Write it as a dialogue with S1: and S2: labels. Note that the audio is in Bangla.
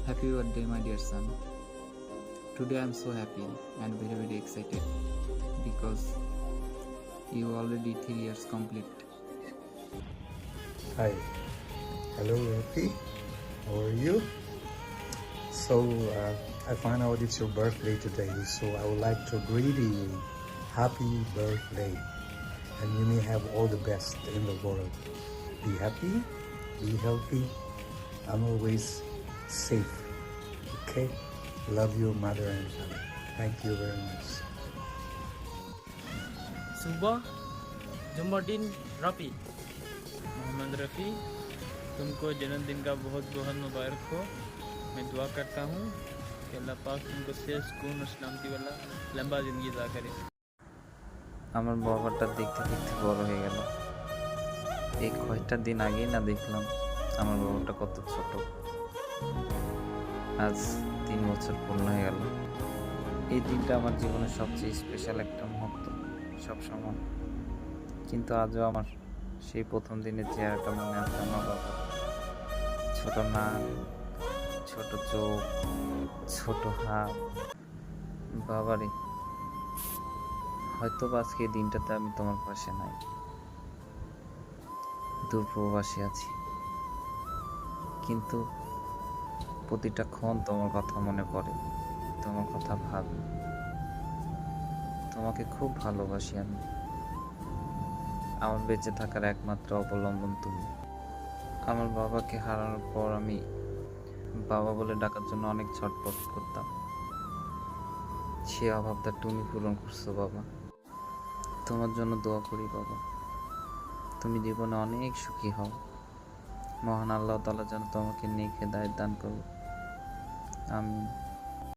S1: Happy birthday, my dear son. Today I'm so happy and very excited because you already 3 years complete.
S2: Hi, hello Rafi, how are you? So I find out it's your birthday today, so I would like to greet you happy birthday, and you may have all the best in the world. Be happy, be healthy, and always safe. Okay? Love your mother and father. Thank you very much.
S3: सुबह जन्मदिन रफ़ी मोहम्मद रफ़ी, तुमको जन्मदिन का बहुत बहुत मुबारक हो। मैं दुआ करता हूँ कि अल्लाह पाक तुमको सेहत सुकून और सलामती वाला लंबा ज़िंदगी अता करे।
S4: আমার বাবাটা দেখতে দেখতে বড় হয়ে গেল। এই কয়েকটা দিন আগেই না দেখলাম আমার বাবাটা কত ছোট। আজ 3 বছর পূর্ণ হয়ে গেল। এই দিনটা আমার জীবনের সবচেয়ে স্পেশাল একটা মুহূর্ত সবসময়। কিন্তু আজও আমার সেই প্রথম দিনের চেহারাটা মনে আছে। আমার বাবা ছোট নাক, ছোট চোখ, ছোট হাত। বাবারে, হয়তো বা আজকে এই দিনটাতে আমি তোমার পাশে নাই, দূরপ্রবাসী আছি, কিন্তু প্রতিটা ক্ষণ তোমার কথা মনে পড়ে, তোমার কথা ভাবি। তোমাকে খুব ভালোবাসি আমি। আমার বেঁচে থাকার একমাত্র অবলম্বন তুমি। আমার বাবাকে হারানোর পর আমি বাবা বলে ডাকার জন্য অনেক ছটফট করতাম। সে অভাবটা তুমি পূরণ করছো বাবা। তোমার জন্য দোয়া করি বাবা, তুমি জীবনে অনেক সুখী হও। মহান আল্লাহ তাআলা যেন তোমাকে নেক হেদায়েত দান করুন। আমিন।